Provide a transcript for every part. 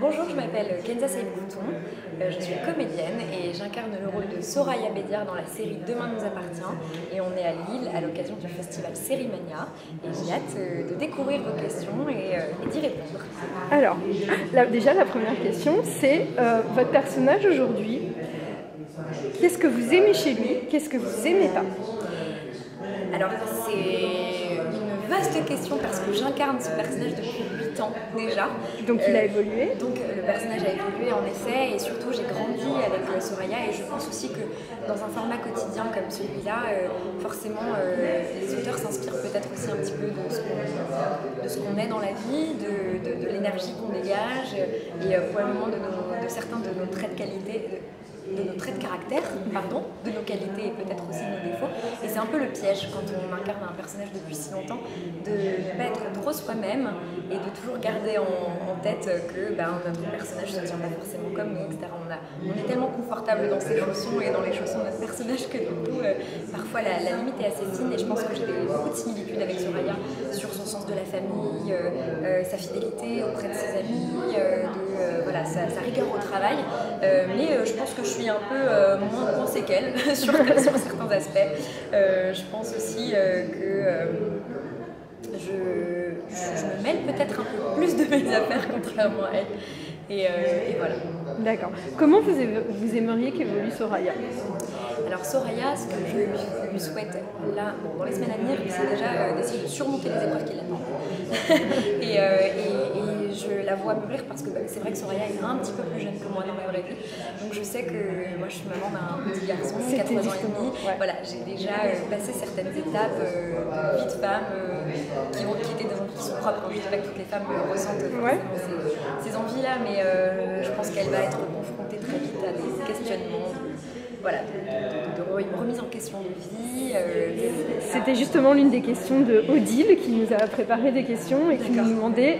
Bonjour, je m'appelle Kenza Saïd-Couton, je suis comédienne et j'incarne le rôle de Soraya Bédiard dans la série Demain nous appartient, et on est à Lille à l'occasion du festival Sérimania et j'ai hâte de découvrir vos questions et d'y répondre. Alors, déjà la première question c'est votre personnage aujourd'hui, qu'est-ce que vous aimez chez lui, qu'est-ce que vous aimez pas? Alors c'est une vaste question parce que j'incarne ce personnage depuis 8 ans déjà. Donc il a évolué. Donc le personnage a évolué en effet, et surtout j'ai grandi avec Soraya, et je pense aussi que dans un format quotidien comme celui-là, forcément les auteurs s'inspirent peut-être aussi un petit peu de ce qu'on est dans la vie, de l'énergie qu'on dégage, et probablement de certains de nos traits de qualité, de nos traits de caractère, pardon, de nos qualités et peut-être aussi de nos défauts. Et c'est un peu le piège quand on incarne un personnage depuis si longtemps, de ne pas être trop soi-même et de toujours garder en tête que notre personnage ne se tient pas forcément comme nous, etc. On est tellement confortable dans ses chaussons et dans les chaussons de notre personnage que du coup, parfois la limite est assez fine, et je pense que j'ai beaucoup de similitudes avec Soraya sur son sens de la famille, sa fidélité auprès de ses amis, voilà, sa rigueur au travail, mais je pense que je suis un peu moins qu'elle sur certains aspects. Je pense aussi que je me mêle peut-être un peu plus de mes affaires contrairement à elle. Et voilà. D'accord. Comment vous aimeriez qu'évolue Soraya? Alors Soraya, ce que je lui souhaite là, dans les semaines à venir, c'est déjà d'essayer de surmonter les épreuves qui l'attendent. et je la vois mûrir parce que c'est vrai que Soraya est un petit peu plus jeune que moi dans ma vraie vie. Donc je sais que moi je suis maman d'un petit garçon, 4 ans et demi. Ouais. Voilà, j'ai déjà passé certaines étapes de vie de femme qui étaient des envies qui sont propres. Je ne dis pas que toutes les femmes ressentent ces envies-là, mais je pense qu'elle va être confrontée très vite à des questionnements, voilà, de remise en question de vie. C'était justement l'une des questions de Odile qui nous a préparé des questions et qui nous demandait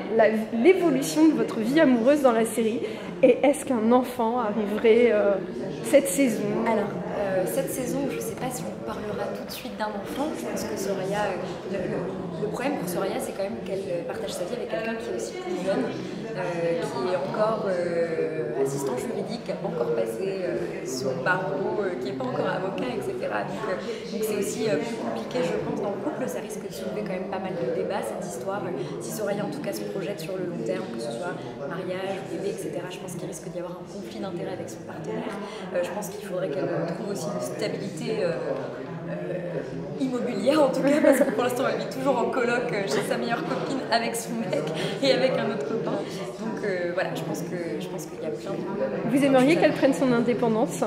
l'évolution de votre vie amoureuse dans la série, et est-ce qu'un enfant arriverait cette saison? Alors, cette saison, je ne sais pas si on parlera tout de suite d'un enfant. Je pense que Soraya, le problème pour Soraya, c'est quand même qu'elle partage sa vie avec quelqu'un qui est aussi plus jeune, qui est encore assistant juridique, qui n'a pas encore passé son barreau, qui n'est pas encore avocat, etc. Donc c'est aussi plus compliqué, je pense, dans le couple. Ça risque de soulever quand même pas mal de débats, cette histoire. Si Soraya, en tout cas, se projette sur le long terme, que ce soit mariage, bébé, etc., je pense qu'il risque d'y avoir un conflit d'intérêt avec son partenaire. Je pense qu'il faudrait qu'elle trouve aussi une stabilité immobilière, en tout cas, parce que pour l'instant elle vit toujours en coloc chez sa meilleure copine avec son mec et avec un autre copain. Donc voilà, je pense qu'il y a plein de... Vous aimeriez qu'elle prenne son indépendance?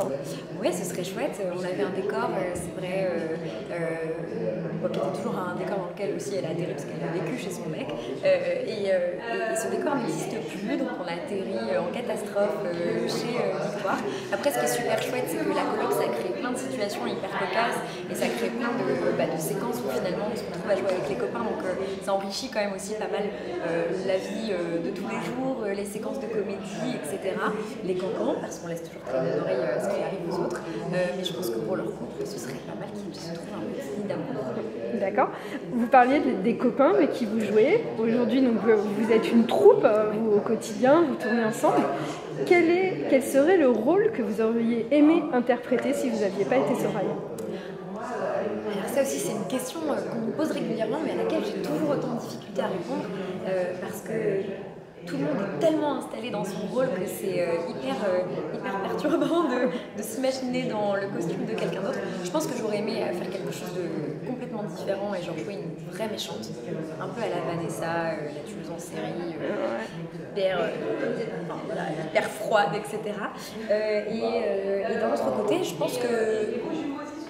Oui, ce serait chouette. On avait un décor, c'est vrai, qui était toujours un décor dans lequel aussi elle a atterri parce qu'elle a vécu chez son mec. Et ce décor n'existe plus, donc on a atterri en catastrophe chez Victoire. Après, ce qui est super chouette, c'est que la coloc, ça crée plein de situations hyper cocasses et ça crée plein de séquences où finalement on se retrouve à jouer avec les copains. Donc ça enrichit quand même aussi pas mal la vie de tous les jours, les séquences de comédie, etc. Les cancans, parce qu'on laisse toujours traîner l'oreille ce qui arrive aux autres. Mais je pense que pour leur couple, ce serait pas mal qu'ils se trouvent un petit nid d'amour. D'accord. Vous parliez des copains avec qui vous jouez. Aujourd'hui, donc, vous êtes une troupe, vous, au quotidien, vous tournez ensemble. Quel serait le rôle que vous auriez aimé interpréter si vous n'aviez pas été Soraya? Alors ça aussi, c'est une question qu'on me pose régulièrement, mais à laquelle j'ai toujours autant de difficultés à répondre, parce que tout le monde est tellement installé dans son rôle que c'est hyper perturbant de s'imaginer dans le costume de quelqu'un d'autre. Je pense que j'aurais aimé faire quelque chose de complètement différent et genre jouer une vraie méchante, un peu à la Vanessa, la tueuse en série, hyper froide, etc. Et d'un autre côté, je pense que,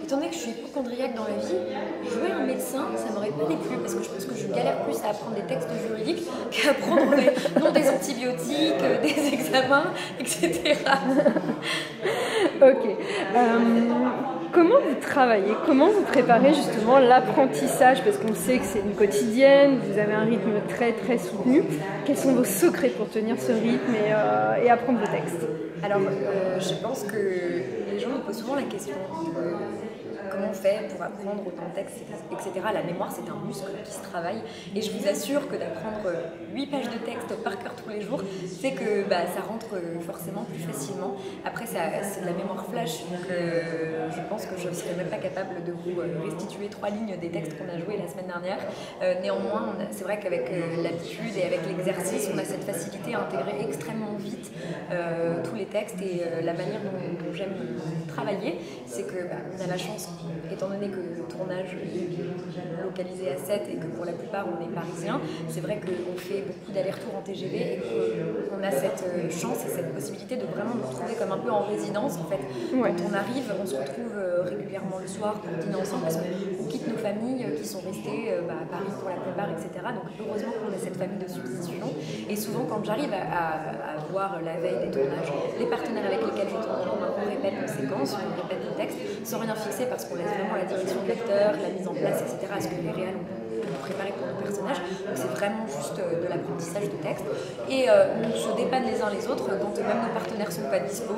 étant donné que je suis hypochondriaque dans la vie, jouer un médecin, ça m'aurait pas déplu parce que je pense que je galère plus à apprendre des textes juridiques qu'à apprendre des antibiotiques, des examens, etc. Ok. Comment vous travaillez? Comment vous préparez justement l'apprentissage? Parce qu'on sait que c'est une quotidienne, vous avez un rythme très très soutenu. Quels sont vos secrets pour tenir ce rythme et apprendre vos textes? Alors, je pense que les gens me posent souvent la question comment on fait pour apprendre autant de textes, etc. La mémoire, c'est un muscle qui se travaille. Et je vous assure que d'apprendre 8 pages de texte par cœur tous les jours, c'est que ça rentre forcément plus facilement. Après, c'est de la mémoire flash, donc je pense que je ne serais même pas capable de vous restituer 3 lignes des textes qu'on a joués la semaine dernière. Néanmoins, c'est vrai qu'avec l'habitude et avec l'exercice, on a cette facilité à intégrer extrêmement vite tous les textes. Et la manière dont j'aime travailler, c'est que on a la chance, étant donné que le tournage est localisé à 7 et que pour la plupart on est parisien, c'est vrai qu'on fait beaucoup d'allers-retours en TGV et qu'on a cette chance et cette possibilité de vraiment nous retrouver comme un peu en résidence en fait. Quand on arrive, on se retrouve régulièrement le soir pour dîner ensemble parce qu'on quitte nos familles qui sont restées à Paris pour la plupart, etc. Donc heureusement qu'on a cette famille de substitution. Et souvent quand j'arrive à voir la veille des tournages, les partenaires avec lesquels je tourne, on répète nos séquences, on répète nos textes, sans rien fixer parce qu'on laisse vraiment la direction de l'acteur, la mise en place, etc. à ce que les réels ont préparé pour nos personnages. Donc c'est vraiment juste de l'apprentissage de texte. Et on se dépanne les uns les autres quand même nos partenaires ne sont pas dispo.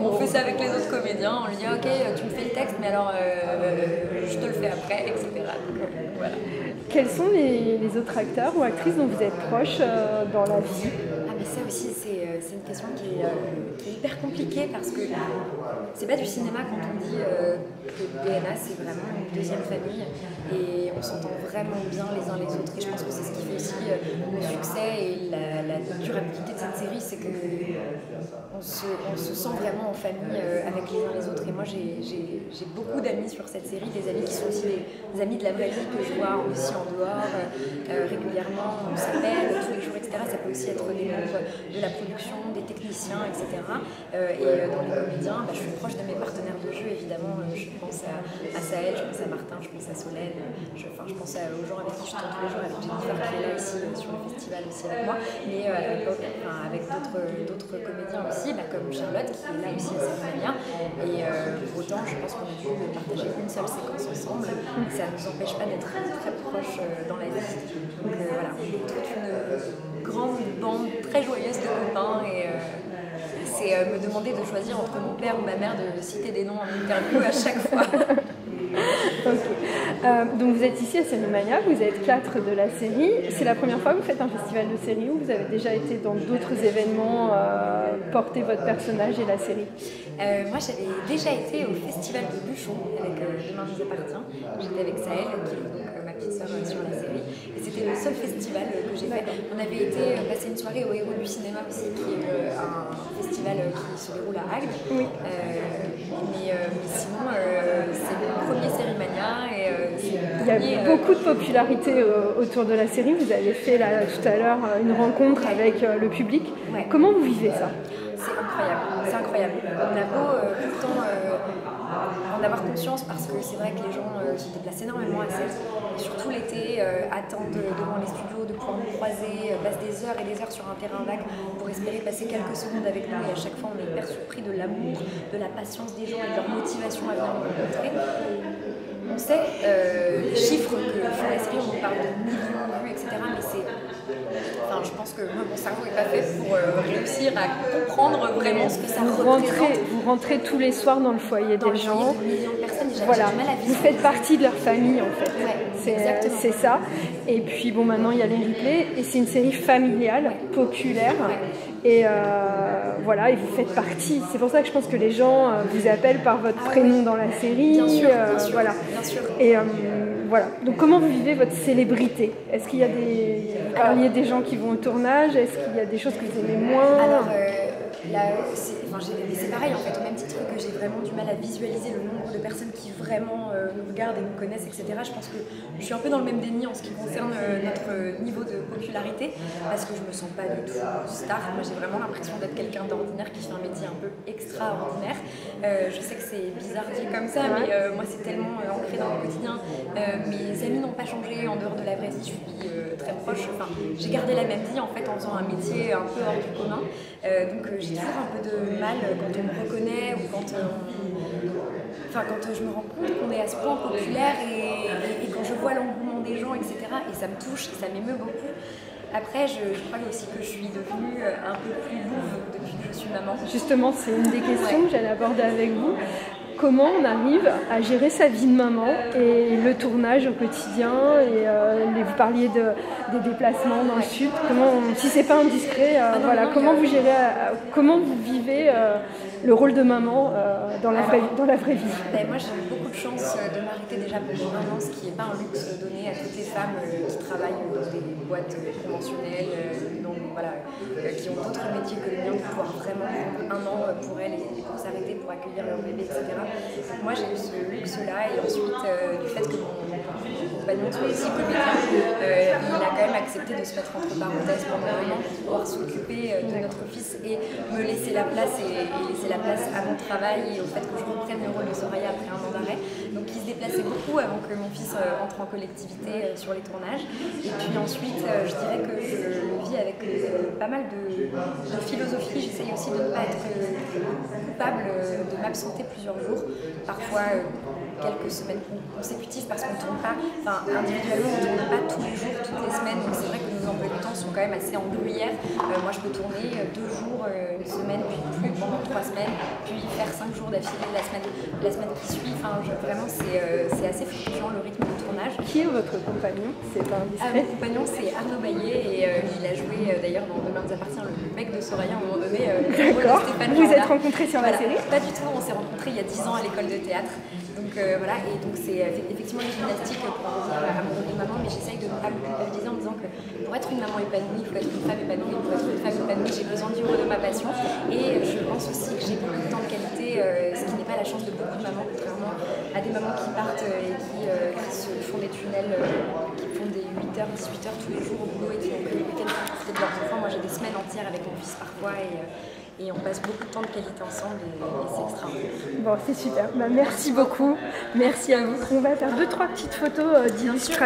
On fait ça avec les autres comédiens, on lui dit ok, tu me fais le texte, mais alors je te le fais après, etc. Donc, voilà. Quels sont les autres acteurs ou actrices dont vous êtes proches dans la vie? Mais ça aussi, c'est une question qui est hyper compliquée parce que c'est pas du cinéma quand on dit que DNA c'est vraiment une deuxième famille et on s'entend vraiment bien les uns les autres. Et je pense que c'est ce qui fait aussi le succès et la durabilité de cette série, c'est qu'on se sent vraiment en famille avec les uns les autres. Et moi j'ai beaucoup d'amis sur cette série, des amis qui sont aussi des amis de la vraie vie que je vois aussi en dehors régulièrement, on s'appelle tous les jours, etc. Ça peut aussi être des membres de la production, des techniciens, etc. Et dans les comédiens, je suis proche de mes partenaires de jeu, évidemment. Je pense à Saël, je pense à Martin, je pense à Solène, je pense aux gens avec qui je tourne tous les jours, avec Jennifer qui est là ici sur le festival aussi avec moi, mais avec d'autres comédiens aussi, comme Charlotte qui est là aussi à Saint-Famien. Et pour autant, je pense qu'on a dû partager une seule séquence ensemble, et ça ne nous empêche pas d'être très proches dans la vie. Donc voilà, on est toute une grande bande très joyeuse de copains et c'est me demander de choisir entre mon père ou ma mère de citer des noms en interview à chaque fois. Ok. Donc vous êtes ici à Sérimania, vous êtes 4 de la série. C'est la première fois que vous faites un festival de série ou vous avez déjà été dans d'autres événements porter votre personnage et la série? Moi j'avais déjà été au festival de Buchon avec Demain nous appartient. J'étais avec Saël, qui est donc ma petite sœur sur la série. Et c'était le seul festival que j'ai fait. On avait été passer une soirée au Héros du cinéma aussi, qui est un festival qui se déroule à Agde. Oui. Mais sinon, c'est le premier Sérimania et il y a beaucoup de popularité autour de la série. Vous avez fait là, tout à l'heure une rencontre avec le public. Ouais. Comment vous vivez ça? C'est incroyable. On a beau tout le temps en avoir conscience parce que c'est vrai que les gens se déplacent énormément à Sète, et surtout l'été, attendent devant les studios de pouvoir nous croiser, passent des heures et des heures sur un terrain vague pour espérer passer quelques secondes avec nous, et à chaque fois on est hyper surpris de l'amour, de la patience des gens et de leur motivation à venir nous rencontrer. On sait les chiffres que font la série, on parle de millions de vues, etc. Mais c'est... Enfin, je pense que moi, mon cerveau n'est pas fait pour réussir à comprendre vraiment ce que ça représente. Vous rentrez tous les soirs dans le foyer des gens. De millions de personnes, et voilà, du mal à vous faites partie de leur famille en fait. Ouais, c'est ça. Et puis bon, maintenant il y a les replays et c'est une série familiale, populaire. Et voilà, et vous faites partie. C'est pour ça que je pense que les gens vous appellent par votre prénom dans la série. Bien sûr, bien sûr, voilà. Bien sûr. Et voilà. Donc comment vous vivez votre célébrité? Est-ce qu'il y a des gens qui vont au tournage? Est-ce qu'il y a des choses que vous aimez moins? Alors, c'est pareil en fait, au même titre que j'ai vraiment du mal à visualiser le nombre de personnes qui vraiment nous regardent et nous connaissent, etc. Je pense que je suis un peu dans le même déni en ce qui concerne notre niveau de popularité, parce que je me sens pas du tout star. Moi j'ai vraiment l'impression d'être quelqu'un d'ordinaire qui fait un métier un peu extraordinaire. Je sais que c'est bizarre dit comme ça, mais moi c'est tellement ancré dans mon quotidien. Mes amis n'ont pas changé en dehors de la vraie vie, je suis très proche. Enfin, j'ai gardé la même vie en fait en faisant un métier un peu hors du commun. Donc j'ai toujours un peu de mal quand on me reconnaît ou quand je me rends compte qu'on est à ce point populaire et quand je vois l'engouement des gens, etc. Et ça me touche et ça m'émeut beaucoup. Après, je crois aussi que je suis devenue un peu plus louve depuis que je suis maman. Justement, c'est une des questions que j'allais aborder avec vous. comment on arrive à gérer sa vie de maman et le tournage au quotidien et vous parliez des déplacements dans le sud, si c'est pas indiscret, voilà, comment vous gérez, comment vous vivez le rôle de maman dans la vraie vie? Moi j'ai eu beaucoup de chance de m'arrêter déjà pour mon maman, ce qui n'est pas un luxe donné à toutes les femmes qui travaillent dans des boîtes conventionnelles, qui ont d'autres métiers que le mien, de pouvoir vraiment prendre un an pour elles et pour s'arrêter pour accueillir leur bébé, etc. Donc moi j'ai eu ce luxe-là, et ensuite du fait que mon compagnon soit aussi comédien, il a quand même accepté de se mettre entre parenthèses pendant un an pour pouvoir s'occuper de notre fils et me laisser la place et laisser la place à mon travail et au fait que je reprenne le rôle de Soraya après un an d'arrêt. Donc il se déplaçait beaucoup avant que mon fils entre en collectivité sur les tournages. Et puis ensuite, je dirais que je le vis avec pas mal de philosophie. J'essaye aussi de ne pas être coupable de m'absenter plusieurs jours, parfois quelques semaines consécutives, parce qu'on ne tourne pas, individuellement on ne tourne pas tous les jours, toutes les semaines, donc c'est vrai que nos emplois du temps sont quand même assez en gruyère. Moi je peux tourner 2 jours, une semaine, puis plus pendant 3 semaines, puis faire 5 jours d'affilée la semaine qui suit. Vraiment c'est assez fluctuant le rythme de tournage. Qui est votre compagnon? C'est pas indiscret. Mon compagnon c'est Arnaud Baillet, et il a joué d'ailleurs dans Demain nous appartient, le mec de Soraya à un moment donné. D'accord, vous vous êtes rencontrés sur la série? Pas du tout, on s'est rencontrés il y a 10 ans à l'école de théâtre. Donc voilà, et donc c'est effectivement une gymnastique pour revenir à mon rôle de maman, mais j'essaye de ne pas me culpabiliser en me disant que pour être une maman épanouie, il faut être une femme épanouie, pour être une femme épanouie, j'ai besoin du rôle de ma passion, et je pense aussi que j'ai beaucoup de temps de qualité, ce qui n'est pas la chance de beaucoup de mamans, contrairement à des mamans qui partent et qui se font des tunnels, qui font des 8h, 18h tous les jours au boulot et qui ont pris le week-end pour profiter de leurs enfants. Moi j'ai des semaines entières avec mon fils parfois, et on passe beaucoup de temps de qualité ensemble, et c'est extraordinaire. Bon, c'est super. Merci beaucoup. Merci à vous. On va faire 2-3 petites photos d'illustration.